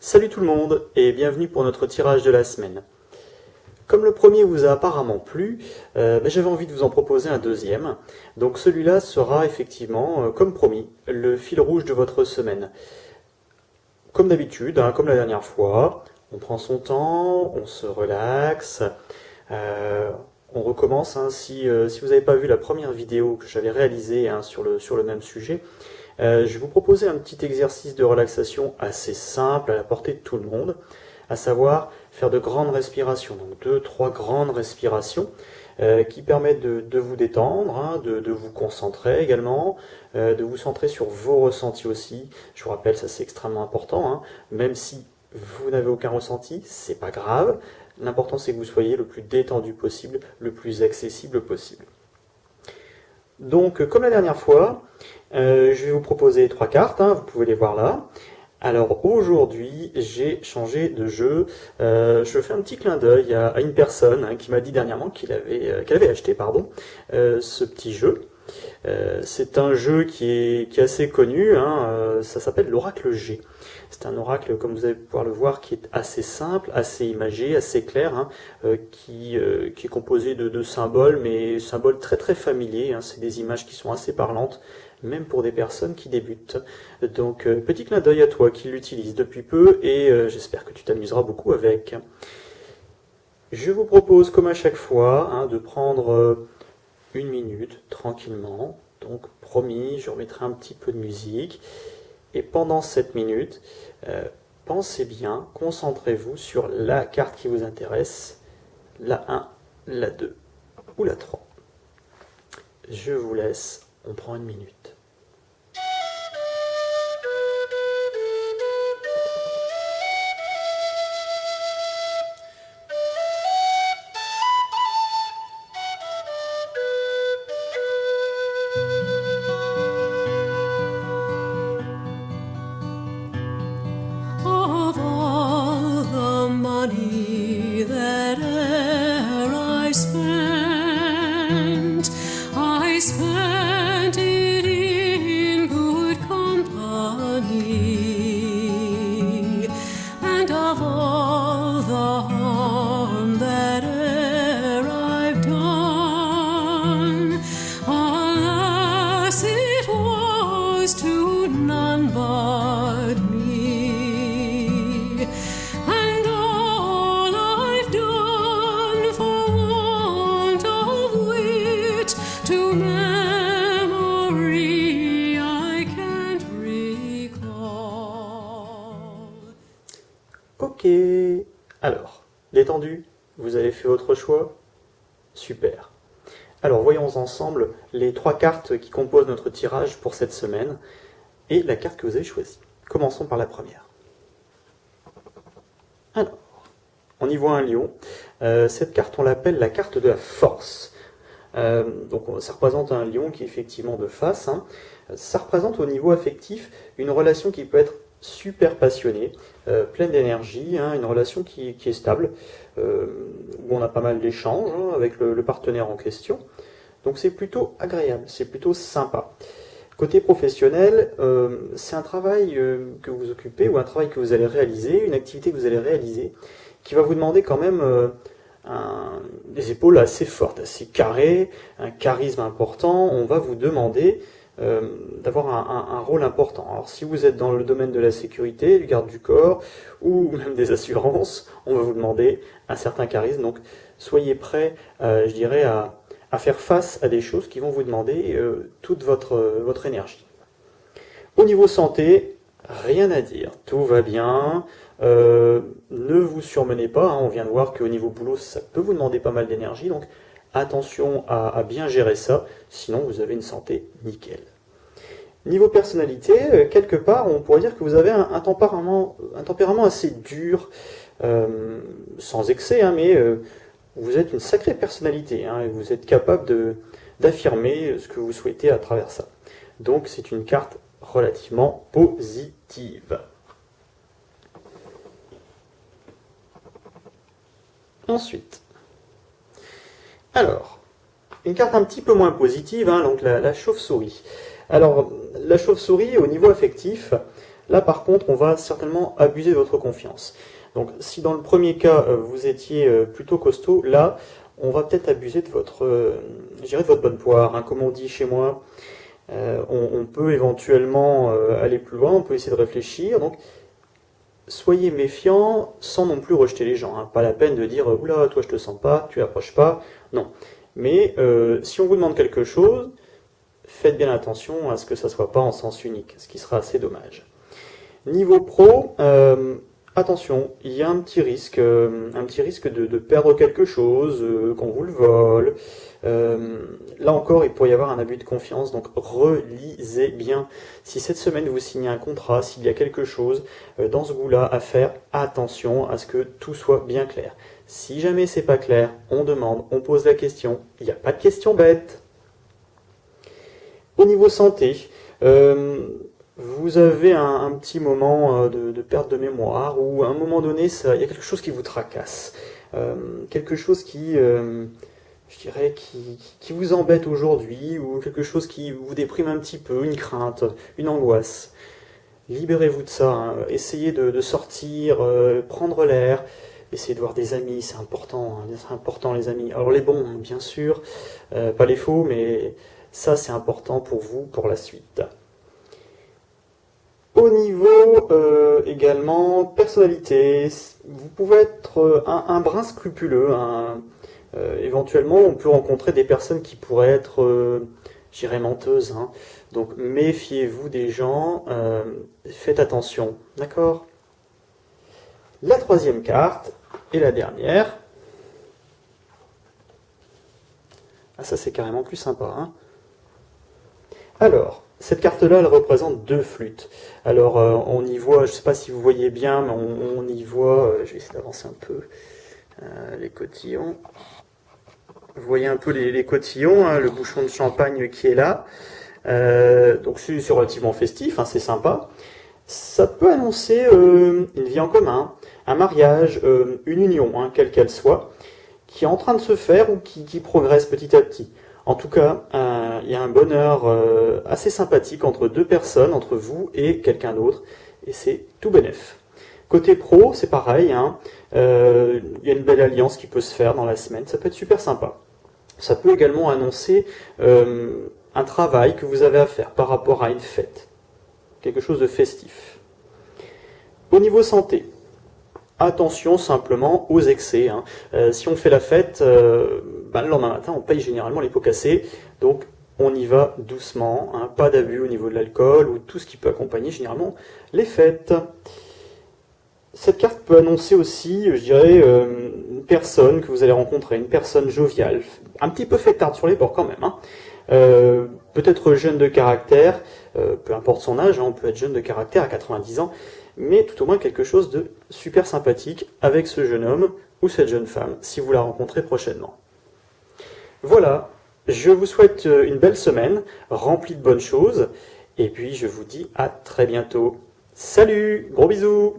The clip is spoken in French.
Salut tout le monde et bienvenue pour notre tirage de la semaine. Comme le premier vous a apparemment plu, j'avais envie de vous en proposer un deuxième. Donc celui-là sera effectivement, comme promis, le fil rouge de votre semaine. Comme d'habitude, comme la dernière fois, on prend son temps, on se relaxe, on recommence. Si vous n'avez pas vu la première vidéo que j'avais réalisée sur le même sujet, je vais vous proposer un petit exercice de relaxation assez simple à la portée de tout le monde, à savoir faire de grandes respirations, donc 2-3 grandes respirations qui permettent de vous détendre, de vous concentrer également, de vous centrer sur vos ressentis aussi. Je vous rappelle, ça c'est extrêmement important, même si vous n'avez aucun ressenti, c'est pas grave. L'important c'est que vous soyez le plus détendu possible, le plus accessible possible. Donc, comme la dernière fois, je vais vous proposer 3 cartes, vous pouvez les voir là. Alors aujourd'hui, j'ai changé de jeu. Je fais un petit clin d'œil à une personne qui m'a dit dernièrement qu'elle avait acheté ce petit jeu. C'est un jeu qui est assez connu, ça s'appelle l'Oracle G. C'est un oracle, comme vous allez pouvoir le voir, qui est assez simple, assez imagé, assez clair, qui est composé de symboles, mais symboles très très familiers. C'est des images qui sont assez parlantes, même pour des personnes qui débutent. Donc petit clin d'œil à toi qui l'utilise depuis peu, et j'espère que tu t'amuseras beaucoup avec. Je vous propose, comme à chaque fois, de prendre 1 minute tranquillement. Donc promis, je remettrai un petit peu de musique. Et pendant cette minute, pensez bien, concentrez-vous sur la carte qui vous intéresse, la 1, la 2 ou la 3. Je vous laisse, on prend 1 minute. I spent it in good company, and of all the harm that e'er I've done, alas, it was to none but me, and all I've done for want of wit to memory I can't recall. Ok, alors, détendu, vous avez fait votre choix? Super. Alors voyons ensemble les 3 cartes qui composent notre tirage pour cette semaine et la carte que vous avez choisie. Commençons par la première. Alors, on y voit un lion. Cette carte, on l'appelle la carte de la force. Donc ça représente un lion qui est effectivement de face. Ça représente au niveau affectif une relation qui peut être super passionnée, pleine d'énergie, une relation qui est stable, où on a pas mal d'échanges avec le partenaire en question. Donc c'est plutôt agréable, c'est plutôt sympa. Côté professionnel, c'est un travail que vous occupez ou un travail que vous allez réaliser, une activité que vous allez réaliser, qui va vous demander quand même des épaules assez fortes, assez carrées, un charisme important. On va vous demander d'avoir un rôle important. Alors si vous êtes dans le domaine de la sécurité, du garde du corps ou même des assurances, on va vous demander un certain charisme. Donc soyez prêts, je dirais, à faire face à des choses qui vont vous demander toute votre énergie. Au niveau santé, rien à dire, tout va bien. Ne vous surmenez pas, on vient de voir qu'au niveau boulot, ça peut vous demander pas mal d'énergie, donc attention à bien gérer ça, sinon vous avez une santé nickel. Niveau personnalité, quelque part, on pourrait dire que vous avez un tempérament assez dur, sans excès, mais vous êtes une sacrée personnalité, et vous êtes capable d'affirmer ce que vous souhaitez à travers ça. Donc c'est une carte relativement positive. Ensuite, alors, une carte un petit peu moins positive, donc la chauve-souris. Alors, la chauve-souris, au niveau affectif, Là par contre, on va certainement abuser de votre confiance. Donc si dans le premier cas, vous étiez plutôt costaud, là, on va peut-être abuser de votre, je dirais de votre bonne poire, hein, comme on dit chez moi. On peut éventuellement aller plus loin, on peut essayer de réfléchir. Donc soyez méfiants sans non plus rejeter les gens. Hein. Pas la peine de dire « Oula, toi je te sens pas, tu approches pas ». Non. Mais si on vous demande quelque chose, faites bien attention à ce que ça ne soit pas en sens unique, ce qui sera assez dommage. Niveau pro, attention, il y a un petit risque de perdre quelque chose, qu'on vous le vole. Là encore, il pourrait y avoir un abus de confiance, donc relisez bien. Si cette semaine vous signez un contrat, s'il y a quelque chose dans ce goût-là à faire, attention à ce que tout soit bien clair. Si jamais c'est pas clair, on demande, on pose la question. Il n'y a pas de question bête. Au niveau santé, vous avez un petit moment de perte de mémoire, ou à un moment donné, il y a quelque chose qui vous tracasse. Quelque chose qui, je dirais, qui vous embête aujourd'hui, ou quelque chose qui vous déprime un petit peu, une crainte, une angoisse. Libérez-vous de ça, hein. Essayez de sortir, prendre l'air, essayez de voir des amis, c'est important les amis. Alors les bons, bien sûr, pas les faux, mais ça c'est important pour vous, pour la suite. Au niveau également personnalité, vous pouvez être un brin scrupuleux. Éventuellement, on peut rencontrer des personnes qui pourraient être, je dirais, menteuses. Hein. Donc, méfiez-vous des gens, faites attention. D'accord? La troisième carte, et la dernière. Ah, ça c'est carrément plus sympa. Hein. Alors, cette carte-là, elle représente deux flûtes. Alors, on y voit, je ne sais pas si vous voyez bien, mais on y voit, je vais essayer d'avancer un peu, les cotillons. Vous voyez un peu les cotillons, hein, le bouchon de champagne qui est là. Donc, c'est relativement festif, hein, c'est sympa. Ça peut annoncer une vie en commun, un mariage, une union, hein, quelle qu'elle soit, qui est en train de se faire ou qui progresse petit à petit. En tout cas, il y a un bonheur assez sympathique entre deux personnes, entre vous et quelqu'un d'autre, et c'est tout bénef. Côté pro, c'est pareil, hein, il y a une belle alliance qui peut se faire dans la semaine, ça peut être super sympa. Ça peut également annoncer un travail que vous avez à faire par rapport à une fête, quelque chose de festif. Au niveau santé, attention simplement aux excès. Hein. Si on fait la fête, le lendemain matin, on paye généralement les pots cassés. Donc, on y va doucement. Hein. Pas d'abus au niveau de l'alcool ou tout ce qui peut accompagner généralement les fêtes. Cette carte peut annoncer aussi, je dirais, une personne que vous allez rencontrer, une personne joviale, un petit peu fêtarde sur les bords quand même. Hein. Peut-être jeune de caractère, peu importe son âge, hein, on peut être jeune de caractère à 90 ans, mais tout au moins quelque chose de super sympathique avec ce jeune homme ou cette jeune femme, si vous la rencontrez prochainement. Voilà, je vous souhaite une belle semaine, remplie de bonnes choses, et puis je vous dis à très bientôt. Salut, gros bisous!